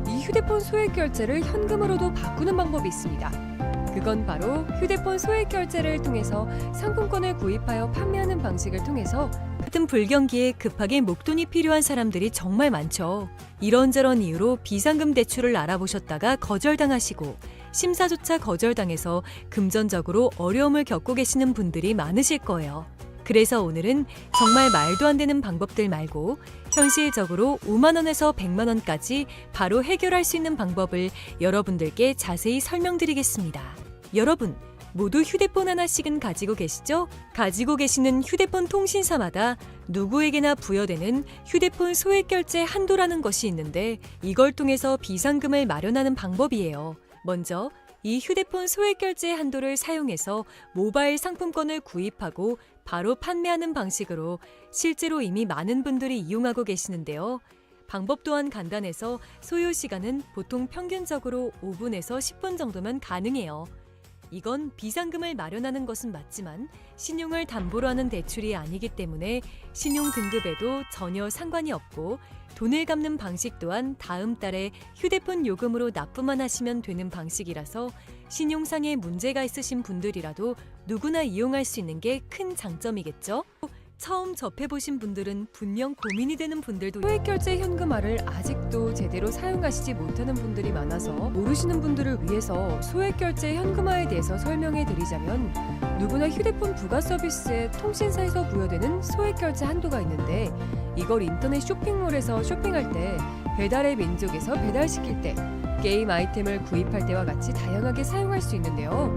S2: 이 휴대폰 소액결제를 현금으로도 바꾸는 방법이 있습니다. 그건 바로 휴대폰 소액결제를 통해서 상품권을 구입하여 판매하는 방식을 통해서
S1: 같은 불경기에 급하게 목돈이 필요한 사람들이 정말 많죠. 이런저런 이유로 비상금 대출을 알아보셨다가 거절당하시고 심사조차 거절당해서 금전적으로 어려움을 겪고 계시는 분들이 많으실 거예요. 그래서 오늘은 정말 말도 안 되는 방법들 말고 현실적으로 5만 원에서 100만 원까지 바로 해결할 수 있는 방법을 여러분들께 자세히 설명드리겠습니다. 여러분, 모두 휴대폰 하나씩은 가지고 계시죠? 가지고 계시는 휴대폰 통신사마다 누구에게나 부여되는 휴대폰 소액결제 한도라는 것이 있는데, 이걸 통해서 비상금을 마련하는 방법이에요. 먼저 이 휴대폰 소액결제 한도를 사용해서 모바일 상품권을 구입하고 바로 판매하는 방식으로 실제로 이미 많은 분들이 이용하고 계시는데요. 방법 또한 간단해서 소요 시간은 보통 평균적으로 5분에서 10분 정도면 가능해요. 이건 비상금을 마련하는 것은 맞지만 신용을 담보로 하는 대출이 아니기 때문에 신용 등급에도 전혀 상관이 없고, 돈을 갚는 방식 또한 다음 달에 휴대폰 요금으로 납부만 하시면 되는 방식이라서 신용상에 문제가 있으신 분들이라도 누구나 이용할 수 있는 게 큰 장점이겠죠? 처음 접해보신 분들은 분명 고민이 되는 분들도
S2: 소액결제 현금화를 아직도 제대로 사용하시지 못하는 분들이 많아서 모르시는 분들을 위해서 소액결제 현금화에 대해서 설명해 드리자면, 누구나 휴대폰 부가 서비스에 통신사에서 부여되는 소액결제 한도가 있는데, 이걸 인터넷 쇼핑몰에서 쇼핑할 때, 배달의 민족에서 배달시킬 때, 게임 아이템을 구입할 때와 같이 다양하게 사용할 수 있는데요.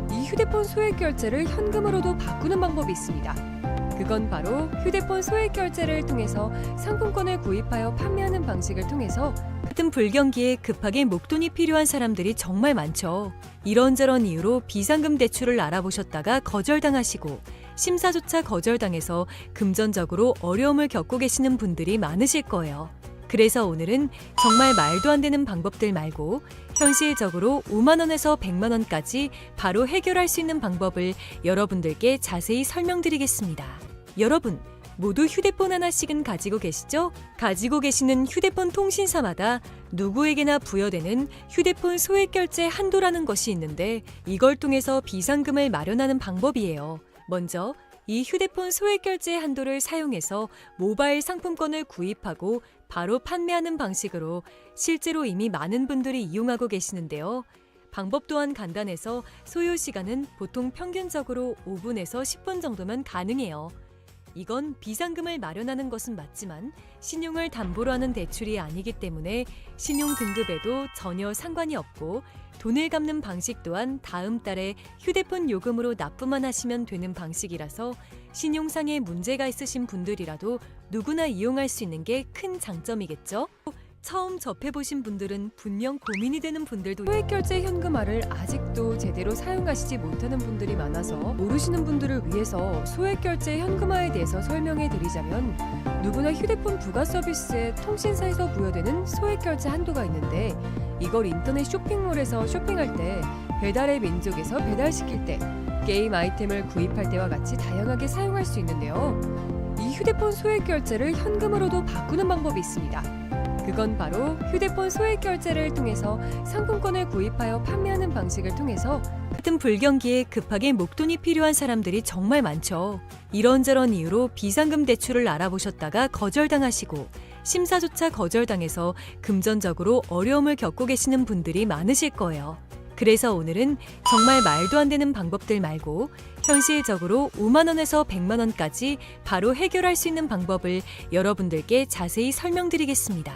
S2: 이 휴대폰 소액결제를 현금으로도 바꾸는 방법이 있습니다. 그건 바로 휴대폰 소액결제를 통해서 상품권을 구입하여 판매하는 방식을 통해서
S1: 같은 불경기에 급하게 목돈이 필요한 사람들이 정말 많죠. 이런저런 이유로 비상금 대출을 알아보셨다가 거절당하시고 심사조차 거절당해서 금전적으로 어려움을 겪고 계시는 분들이 많으실 거예요. 그래서 오늘은 정말 말도 안 되는 방법들 말고 현실적으로 5만 원에서 100만 원까지 바로 해결할 수 있는 방법을 여러분들께 자세히 설명드리겠습니다. 여러분, 모두 휴대폰 하나씩은 가지고 계시죠? 가지고 계시는 휴대폰 통신사마다 누구에게나 부여되는 휴대폰 소액결제 한도라는 것이 있는데, 이걸 통해서 비상금을 마련하는 방법이에요. 먼저 이 휴대폰 소액결제 한도를 사용해서 모바일 상품권을 구입하고 바로 판매하는 방식으로 실제로 이미 많은 분들이 이용하고 계시는데요. 방법 또한 간단해서 소요 시간은 보통 평균적으로 5분에서 10분 정도면 가능해요. 이건 비상금을 마련하는 것은 맞지만 신용을 담보로 하는 대출이 아니기 때문에 신용 등급에도 전혀 상관이 없고, 돈을 갚는 방식 또한 다음 달에 휴대폰 요금으로 납부만 하시면 되는 방식이라서 신용상에 문제가 있으신 분들이라도 누구나 이용할 수 있는 게 큰 장점이겠죠? 처음 접해보신 분들은 분명 고민이 되는 분들도
S2: 소액결제 현금화를 아직도 제대로 사용하시지 못하는 분들이 많아서 모르시는 분들을 위해서 소액결제 현금화에 대해서 설명해 드리자면, 누구나 휴대폰 부가 서비스에 통신사에서 부여되는 소액결제 한도가 있는데, 이걸 인터넷 쇼핑몰에서 쇼핑할 때, 배달의 민족에서 배달시킬 때, 게임 아이템을 구입할 때와 같이 다양하게 사용할 수 있는데요. 이 휴대폰 소액결제를 현금으로도 바꾸는 방법이 있습니다. 그건 바로 휴대폰 소액결제를 통해서 상품권을 구입하여 판매하는 방식을 통해서
S1: 같은 불경기에 급하게 목돈이 필요한 사람들이 정말 많죠. 이런저런 이유로 비상금 대출을 알아보셨다가 거절당하시고 심사조차 거절당해서 금전적으로 어려움을 겪고 계시는 분들이 많으실 거예요. 그래서 오늘은 정말 말도 안 되는 방법들 말고 현실적으로 5만 원에서 100만 원까지 바로 해결할 수 있는 방법을 여러분들께 자세히 설명드리겠습니다.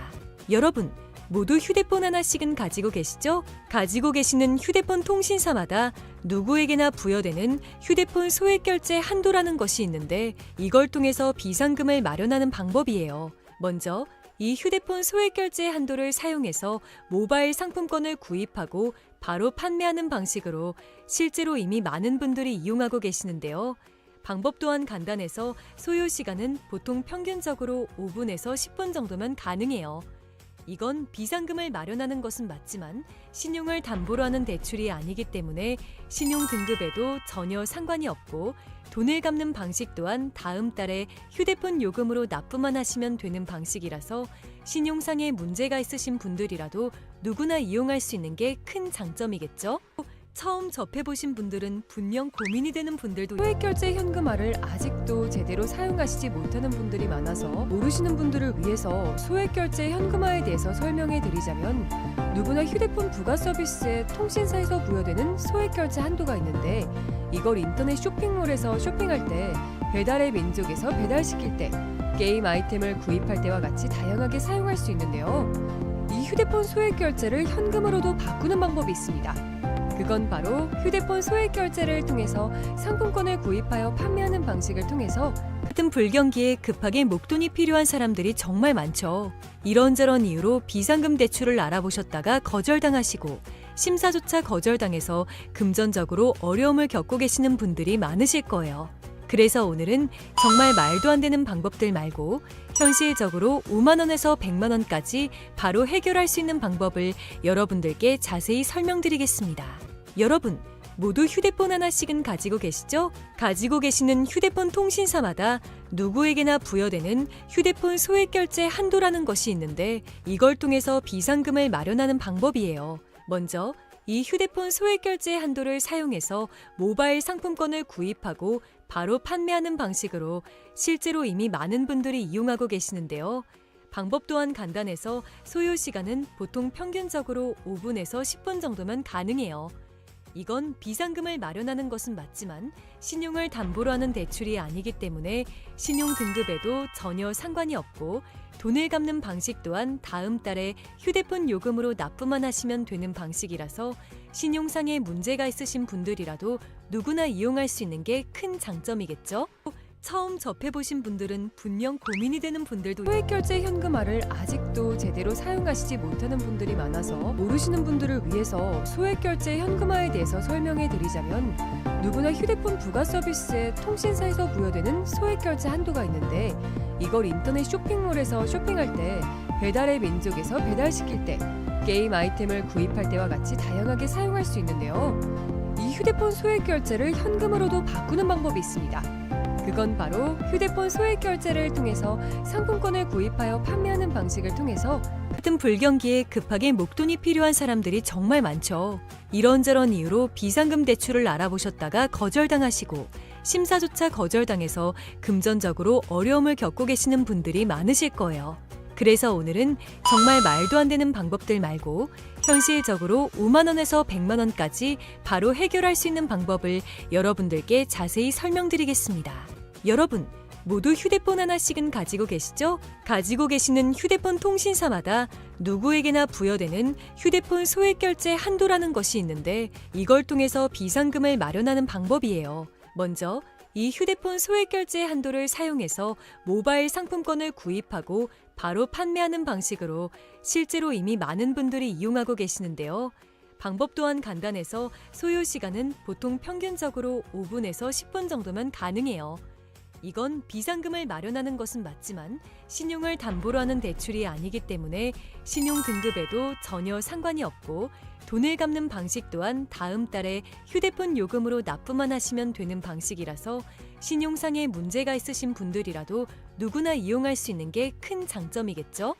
S1: 여러분, 모두 휴대폰 하나씩은 가지고 계시죠? 가지고 계시는 휴대폰 통신사마다 누구에게나 부여되는 휴대폰 소액결제 한도라는 것이 있는데, 이걸 통해서 비상금을 마련하는 방법이에요. 먼저 이 휴대폰 소액결제 한도를 사용해서 모바일 상품권을 구입하고 바로 판매하는 방식으로 실제로 이미 많은 분들이 이용하고 계시는데요. 방법 또한 간단해서 소요 시간은 보통 평균적으로 5분에서 10분 정도면 가능해요. 이건 비상금을 마련하는 것은 맞지만 신용을 담보로 하는 대출이 아니기 때문에 신용 등급에도 전혀 상관이 없고, 돈을 갚는 방식 또한 다음 달에 휴대폰 요금으로 납부만 하시면 되는 방식이라서 신용상에 문제가 있으신 분들이라도 누구나 이용할 수 있는 게 큰 장점이겠죠? 처음 접해보신 분들은 분명 고민이 되는 분들도
S2: 소액결제 현금화를 아직도 제대로 사용하시지 못하는 분들이 많아서 모르시는 분들을 위해서 소액결제 현금화에 대해서 설명해 드리자면, 누구나 휴대폰 부가 서비스에 통신사에서 부여되는 소액결제 한도가 있는데, 이걸 인터넷 쇼핑몰에서 쇼핑할 때, 배달의 민족에서 배달시킬 때, 게임 아이템을 구입할 때와 같이 다양하게 사용할 수 있는데요. 이 휴대폰 소액결제를 현금으로도 바꾸는 방법이 있습니다. 그건 바로 휴대폰 소액결제를 통해서 상품권을 구입하여 판매하는 방식을 통해서
S1: 같은 불경기에 급하게 목돈이 필요한 사람들이 정말 많죠. 이런저런 이유로 비상금 대출을 알아보셨다가 거절당하시고 심사조차 거절당해서 금전적으로 어려움을 겪고 계시는 분들이 많으실 거예요. 그래서 오늘은 정말 말도 안 되는 방법들 말고 현실적으로 5만 원에서 100만 원까지 바로 해결할 수 있는 방법을 여러분들께 자세히 설명드리겠습니다. 여러분, 모두 휴대폰 하나씩은 가지고 계시죠? 가지고 계시는 휴대폰 통신사마다 누구에게나 부여되는 휴대폰 소액결제 한도라는 것이 있는데 이걸 통해서 비상금을 마련하는 방법이에요. 먼저 이 휴대폰 소액결제 한도를 사용해서 모바일 상품권을 구입하고 바로 판매하는 방식으로 실제로 이미 많은 분들이 이용하고 계시는데요. 방법 또한 간단해서 소요 시간은 보통 평균적으로 5분에서 10분 정도면 가능해요. 이건 비상금을 마련하는 것은 맞지만 신용을 담보로 하는 대출이 아니기 때문에 신용 등급에도 전혀 상관이 없고 돈을 갚는 방식 또한 다음 달에 휴대폰 요금으로 납부만 하시면 되는 방식이라서 신용상에 문제가 있으신 분들이라도 누구나 이용할 수 있는 게 큰 장점이겠죠? 처음 접해보신 분들은 분명 고민이 되는 분들도
S2: 소액결제 현금화를 아직도 제대로 사용하시지 못하는 분들이 많아서 모르시는 분들을 위해서 소액결제 현금화에 대해서 설명해 드리자면 누구나 휴대폰 부가 서비스에 통신사에서 부여되는 소액결제 한도가 있는데 이걸 인터넷 쇼핑몰에서 쇼핑할 때 배달의 민족에서 배달시킬 때 게임 아이템을 구입할 때와 같이 다양하게 사용할 수 있는데요. 이 휴대폰 소액결제를 현금으로도 바꾸는 방법이 있습니다. 그건 바로 휴대폰 소액결제를 통해서 상품권을 구입하여 판매하는 방식을 통해서
S1: 같은 불경기에 급하게 목돈이 필요한 사람들이 정말 많죠. 이런저런 이유로 비상금 대출을 알아보셨다가 거절당하시고 심사조차 거절당해서 금전적으로 어려움을 겪고 계시는 분들이 많으실 거예요. 그래서 오늘은 정말 말도 안 되는 방법들 말고 현실적으로 5만 원에서 100만 원까지 바로 해결할 수 있는 방법을 여러분들께 자세히 설명드리겠습니다. 여러분, 모두 휴대폰 하나씩은 가지고 계시죠? 가지고 계시는 휴대폰 통신사마다 누구에게나 부여되는 휴대폰 소액결제 한도라는 것이 있는데 이걸 통해서 비상금을 마련하는 방법이에요. 먼저 이 휴대폰 소액결제 한도를 사용해서 모바일 상품권을 구입하고 바로 판매하는 방식으로 실제로 이미 많은 분들이 이용하고 계시는데요. 방법 또한 간단해서 소요 시간은 보통 평균적으로 5분에서 10분 정도면 가능해요. 이건 비상금을 마련하는 것은 맞지만 신용을 담보로 하는 대출이 아니기 때문에 신용 등급에도 전혀 상관이 없고 돈을 갚는 방식 또한 다음 달에 휴대폰 요금으로 납부만 하시면 되는 방식이라서 신용상에 문제가 있으신 분들이라도 누구나 이용할 수 있는 게 큰 장점이겠죠?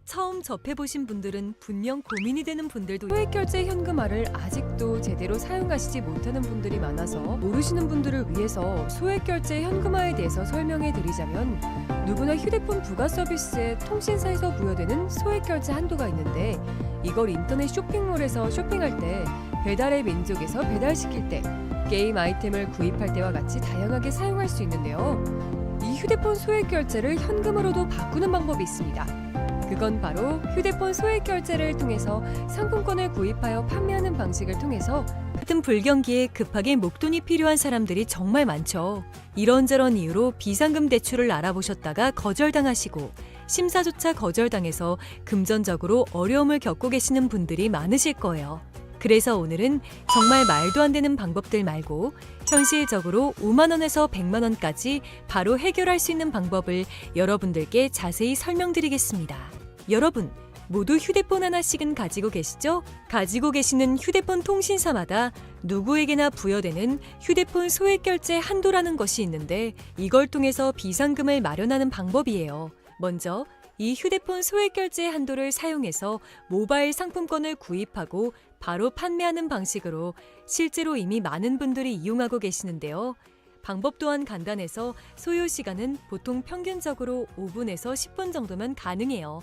S1: 처음 접해보신 분들은 분명 고민이 되는 분들도
S2: 소액결제 현금화를 아직도 제대로 사용하시지 못하는 분들이 많아서 모르시는 분들을 위해서 소액결제 현금화에 대해서 설명해 드리자면 누구나 휴대폰 부가 서비스에 통신사에서 부여되는 소액결제 한도가 있는데 이걸 인터넷 쇼핑몰에서 쇼핑할 때 배달의 민족에서 배달시킬 때 게임 아이템을 구입할 때와 같이 다양하게 사용할 수 있는데요. 이 휴대폰 소액결제를 현금으로도 바꾸는 방법이 있습니다. 그건 바로 휴대폰 소액결제를 통해서 상품권을 구입하여 판매하는 방식을 통해서
S1: 같은 불경기에 급하게 목돈이 필요한 사람들이 정말 많죠. 이런저런 이유로 비상금 대출을 알아보셨다가 거절당하시고 심사조차 거절당해서 금전적으로 어려움을 겪고 계시는 분들이 많으실 거예요. 그래서 오늘은 정말 말도 안 되는 방법들 말고 현실적으로 5만 원에서 100만 원까지 바로 해결할 수 있는 방법을 여러분들께 자세히 설명드리겠습니다. 여러분, 모두 휴대폰 하나씩은 가지고 계시죠? 가지고 계시는 휴대폰 통신사마다 누구에게나 부여되는 휴대폰 소액결제 한도라는 것이 있는데 이걸 통해서 비상금을 마련하는 방법이에요. 먼저 이 휴대폰 소액결제 한도를 사용해서 모바일 상품권을 구입하고 바로 판매하는 방식으로 실제로 이미 많은 분들이 이용하고 계시는데요. 방법 또한 간단해서 소요 시간은 보통 평균적으로 5분에서 10분 정도면 가능해요.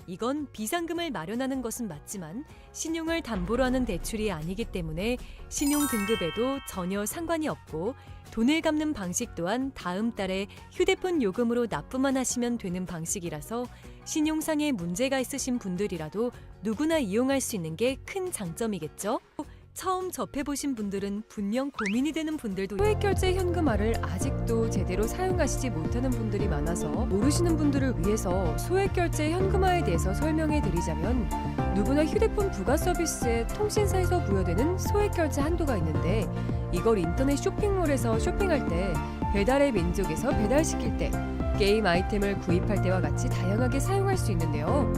S1: 이건 비상금을 마련하는 것은 맞지만 신용을 담보로 하는 대출이 아니기 때문에 신용 등급에도 전혀 상관이 없고 돈을 갚는 방식 또한 다음 달에 휴대폰 요금으로 납부만 하시면 되는 방식이라서 신용상에 문제가 있으신 분들이라도 누구나 이용할 수 있는 게 큰 장점이겠죠? 처음 접해보신 분들은 분명 고민이 되는 분들도
S2: 소액결제 현금화를 아직도 제대로 사용하시지 못하는 분들이 많아서 모르시는 분들을 위해서 소액결제 현금화에 대해서 설명해 드리자면 누구나 휴대폰 부가 서비스에 통신사에서 부여되는 소액결제 한도가 있는데 이걸 인터넷 쇼핑몰에서 쇼핑할 때 배달의 민족에서 배달시킬 때, 게임 아이템을 구입할 때와 같이 다양하게 사용할 수 있는데요.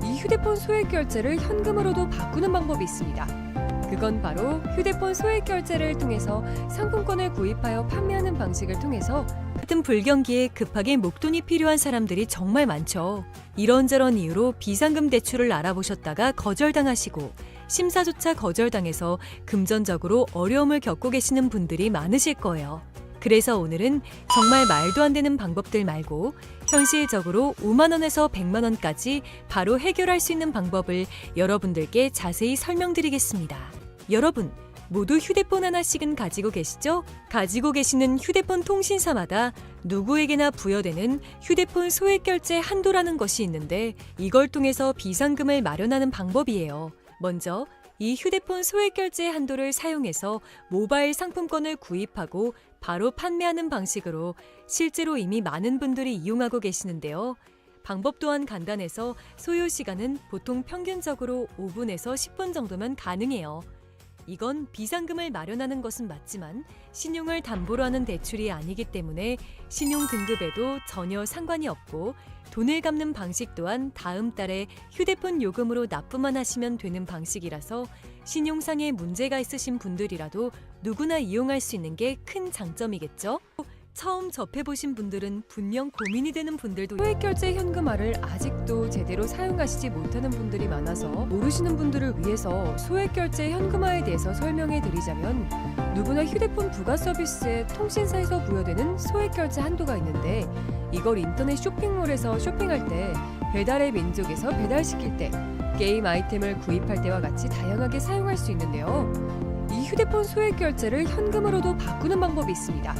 S2: 이 휴대폰 소액 결제를 현금으로도 바꾸는 방법이 있습니다. 그건 바로 휴대폰 소액 결제를 통해서 상품권을 구입하여 판매하는 방식을 통해서
S1: 같은 불경기에 급하게 목돈이 필요한 사람들이 정말 많죠. 이런저런 이유로 비상금 대출을 알아보셨다가 거절당하시고 심사조차 거절당해서 금전적으로 어려움을 겪고 계시는 분들이 많으실 거예요. 그래서 오늘은 정말 말도 안 되는 방법들 말고 현실적으로 5만 원에서 100만 원까지 바로 해결할 수 있는 방법을 여러분들께 자세히 설명드리겠습니다. 여러분, 모두 휴대폰 하나씩은 가지고 계시죠? 가지고 계시는 휴대폰 통신사마다 누구에게나 부여되는 휴대폰 소액 결제 한도라는 것이 있는데 이걸 통해서 비상금을 마련하는 방법이에요. 먼저 이 휴대폰 소액 결제 한도를 사용해서 모바일 상품권을 구입하고 바로 판매하는 방식으로 실제로 이미 많은 분들이 이용하고 계시는데요. 방법 또한 간단해서 소요 시간은 보통 평균적으로 5분에서 10분 정도면 가능해요. 이건 비상금을 마련하는 것은 맞지만 신용을 담보로 하는 대출이 아니기 때문에 신용 등급에도 전혀 상관이 없고 돈을 갚는 방식 또한 다음 달에 휴대폰 요금으로 납부만 하시면 되는 방식이라서 신용상의 문제가 있으신 분들이라도 누구나 이용할 수 있는 게 큰 장점이겠죠? 처음 접해보신 분들은 분명 고민이 되는 분들도
S2: 소액 결제 현금화를 아직도 제대로 사용하시지 못하는 분들이 많아서 모르시는 분들을 위해서 소액 결제 현금화에 대해서 설명해 드리자면 누구나 휴대폰 부가 서비스에 통신사에서 부여되는 소액 결제 한도가 있는데 이걸 인터넷 쇼핑몰에서 쇼핑할 때, 배달의 민족에서 배달시킬 때, 게임 아이템을 구입할 때와 같이 다양하게 사용할 수 있는데요. 이 휴대폰 소액 결제를 현금으로도 바꾸는 방법이 있습니다.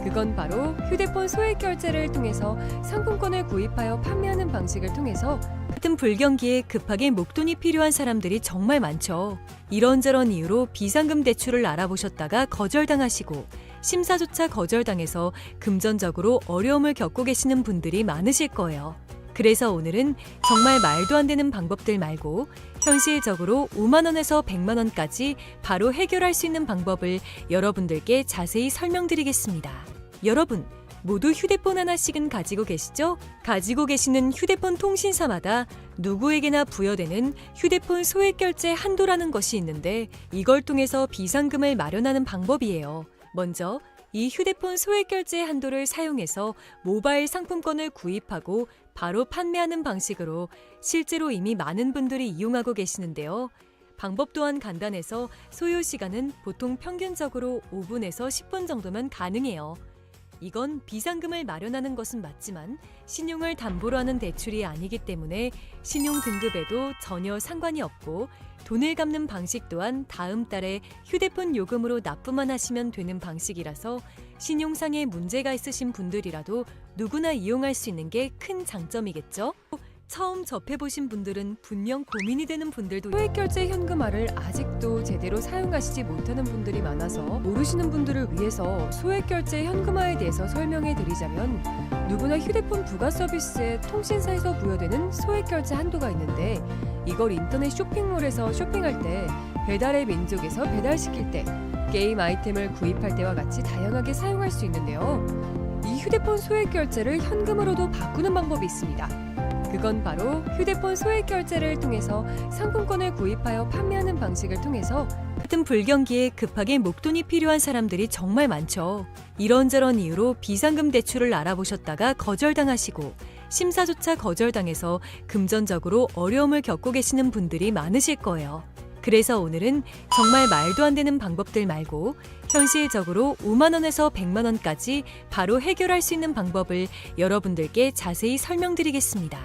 S2: 그건 바로 휴대폰 소액 결제를 통해서 상품권을 구입하여 판매하는 방식을 통해서
S1: 같은 불경기에 급하게 목돈이 필요한 사람들이 정말 많죠. 이런저런 이유로 비상금 대출을 알아보셨다가 거절당하시고 심사조차 거절당해서 금전적으로 어려움을 겪고 계시는 분들이 많으실 거예요. 그래서 오늘은 정말 말도 안 되는 방법들 말고 현실적으로 5만 원에서 100만 원까지 바로 해결할 수 있는 방법을 여러분들께 자세히 설명드리겠습니다. 여러분, 모두 휴대폰 하나씩은 가지고 계시죠? 가지고 계시는 휴대폰 통신사마다 누구에게나 부여되는 휴대폰 소액 결제 한도라는 것이 있는데 이걸 통해서 비상금을 마련하는 방법이에요. 먼저 이 휴대폰 소액 결제 한도를 사용해서 모바일 상품권을 구입하고 바로 판매하는 방식으로 실제로 이미 많은 분들이 이용하고 계시는데요. 방법 또한 간단해서 소요 시간은 보통 평균적으로 5분에서 10분 정도면 가능해요. 이건 비상금을 마련하는 것은 맞지만 신용을 담보로 하는 대출이 아니기 때문에 신용 등급에도 전혀 상관이 없고 돈을 갚는 방식 또한 다음 달에 휴대폰 요금으로 납부만 하시면 되는 방식이라서 신용상의 문제가 있으신 분들이라도 누구나 이용할 수 있는 게 큰 장점이겠죠? 처음 접해보신 분들은 분명 고민이 되는 분들도
S2: 소액 결제 현금화를 아직도 제대로 사용하시지 못하는 분들이 많아서 모르시는 분들을 위해서 소액 결제 현금화에 대해서 설명해 드리자면 누구나 휴대폰 부가 서비스에 통신사에서 부여되는 소액 결제 한도가 있는데 이걸 인터넷 쇼핑몰에서 쇼핑할 때, 배달의 민족에서 배달시킬 때, 게임 아이템을 구입할 때와 같이 다양하게 사용할 수 있는데요. 이 휴대폰 소액 결제를 현금으로도 바꾸는 방법이 있습니다. 그건 바로 휴대폰 소액 결제를 통해서 상품권을 구입하여 판매하는 방식을 통해서
S1: 같은 불경기에 급하게 목돈이 필요한 사람들이 정말 많죠. 이런저런 이유로 비상금 대출을 알아보셨다가 거절당하시고 심사조차 거절당해서 금전적으로 어려움을 겪고 계시는 분들이 많으실 거예요. 그래서 오늘은 정말 말도 안 되는 방법들 말고 현실적으로 5만 원에서 100만 원까지 바로 해결할 수 있는 방법을 여러분들께 자세히 설명드리겠습니다.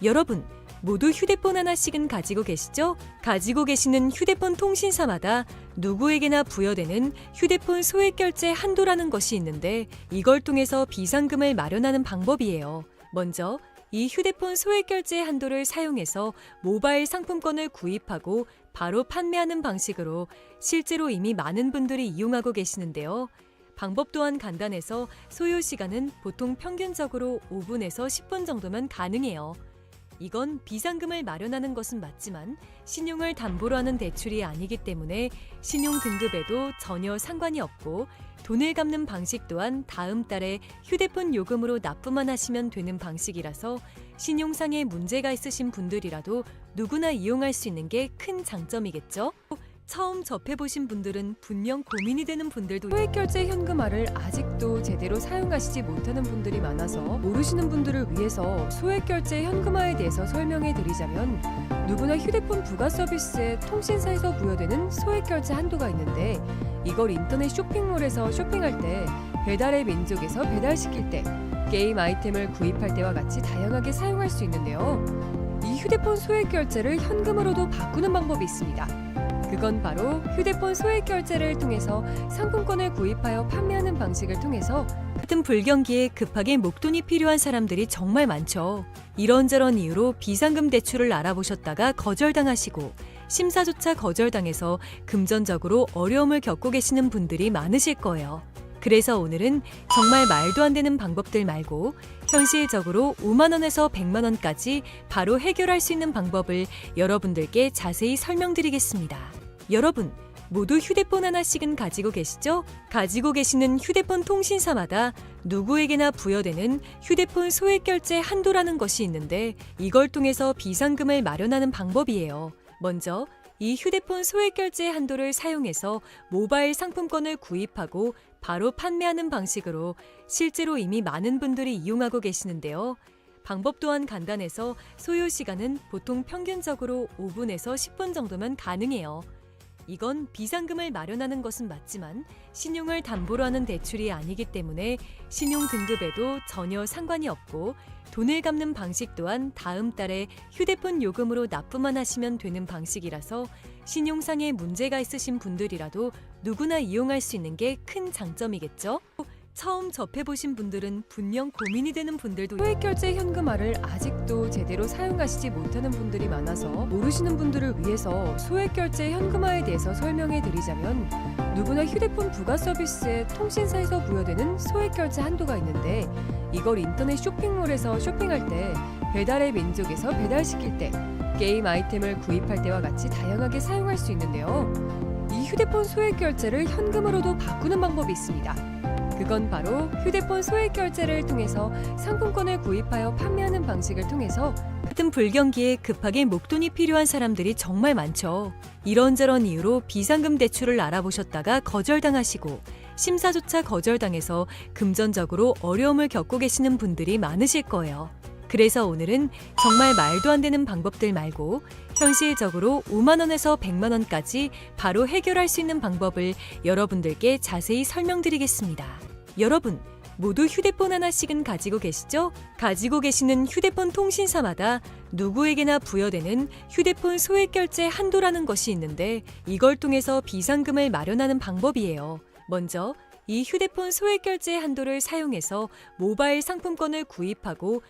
S1: 여러분, 모두 휴대폰 하나씩은 가지고 계시죠? 가지고 계시는 휴대폰 통신사마다 누구에게나 부여되는 휴대폰 소액 결제 한도라는 것이 있는데 이걸 통해서 비상금을 마련하는 방법이에요. 먼저 이 휴대폰 소액 결제 한도를 사용해서 모바일 상품권을 구입하고 바로 판매하는 방식으로 실제로 이미 많은 분들이 이용하고 계시는데요. 방법 또한 간단해서 소요 시간은 보통 평균적으로 5분에서 10분 정도면 가능해요. 이건 비상금을 마련하는 것은 맞지만 신용을 담보로 하는 대출이 아니기 때문에 신용 등급에도 전혀 상관이 없고 돈을 갚는 방식 또한 다음 달에 휴대폰 요금으로 납부만 하시면 되는 방식이라서 신용상에 문제가 있으신 분들이라도 누구나 이용할 수 있는 게 큰 장점이겠죠? 처음 접해보신 분들은 분명 고민이 되는 분들도
S2: 소액결제 현금화를 아직도 제대로 사용하시지 못하는 분들이 많아서 모르시는 분들을 위해서 소액결제 현금화에 대해서 설명해 드리자면 누구나 휴대폰 부가 서비스에 통신사에서 부여되는 소액결제 한도가 있는데 이걸 인터넷 쇼핑몰에서 쇼핑할 때 배달의 민족에서 배달시킬 때 게임 아이템을 구입할 때와 같이 다양하게 사용할 수 있는데요. 이 휴대폰 소액결제를 현금으로도 바꾸는 방법이 있습니다. 그건 바로 휴대폰 소액결제를 통해서 상품권을 구입하여 판매하는 방식을 통해서
S1: 같은 불경기에 급하게 목돈이 필요한 사람들이 정말 많죠. 이런저런 이유로 비상금 대출을 알아보셨다가 거절당하시고 심사조차 거절당해서 금전적으로 어려움을 겪고 계시는 분들이 많으실 거예요. 그래서 오늘은 정말 말도 안 되는 방법들 말고 현실적으로 5만 원에서 100만 원까지 바로 해결할 수 있는 방법을 여러분들께 자세히 설명드리겠습니다. 여러분, 모두 휴대폰 하나씩은 가지고 계시죠? 가지고 계시는 휴대폰 통신사마다 누구에게나 부여되는 휴대폰 소액결제 한도라는 것이 있는데 이걸 통해서 비상금을 마련하는 방법이에요. 먼저 이 휴대폰 소액결제 한도를 사용해서 모바일 상품권을 구입하고 바로 판매하는 방식으로 실제로 이미 많은 분들이 이용하고 계시는데요. 방법 또한 간단해서 소요 시간은 보통 평균적으로 5분에서 10분 정도면 가능해요. 이건 비상금을 마련하는 것은 맞지만 신용을 담보로 하는 대출이 아니기 때문에 신용 등급에도 전혀 상관이 없고 돈을 갚는 방식 또한 다음 달에 휴대폰 요금으로 납부만 하시면 되는 방식이라서 신용상에 문제가 있으신 분들이라도 누구나 이용할 수 있는 게 큰 장점이겠죠? 처음 접해보신 분들은 분명 고민이 되는 분들도
S2: 소액결제 현금화를 아직도 제대로 사용하시지 못하는 분들이 많아서 모르시는 분들을 위해서 소액결제 현금화에 대해서 설명해 드리자면 누구나 휴대폰 부가 서비스에 통신사에서 부여되는 소액결제 한도가 있는데 이걸 인터넷 쇼핑몰에서 쇼핑할 때 배달의 민족에서 배달시킬 때 게임 아이템을 구입할 때와 같이 다양하게 사용할 수 있는데요. 이 휴대폰 소액결제를 현금으로도 바꾸는 방법이 있습니다. 그건 바로 휴대폰 소액결제를 통해서 상품권을 구입하여 판매하는 방식을 통해서
S1: 같은 불경기에 급하게 목돈이 필요한 사람들이 정말 많죠. 이런저런 이유로 비상금 대출을 알아보셨다가 거절당하시고 심사조차 거절당해서 금전적으로 어려움을 겪고 계시는 분들이 많으실 거예요. 그래서 오늘은 정말 말도 안 되는 방법들 말고 현실적으로 5만 원에서 100만 원까지 바로 해결할 수 있는 방법을 여러분들께 자세히 설명드리겠습니다. 여러분, 모두 휴대폰 하나씩은 가지고 계시죠? 가지고 계시는 휴대폰 통신사마다 누구에게나 부여되는 휴대폰 소액결제 한도라는 것이 있는데 이걸 통해서 비상금을 마련하는 방법이에요. 먼저 이 휴대폰 소액결제 한도를 사용해서 모바일 상품권을 구입하고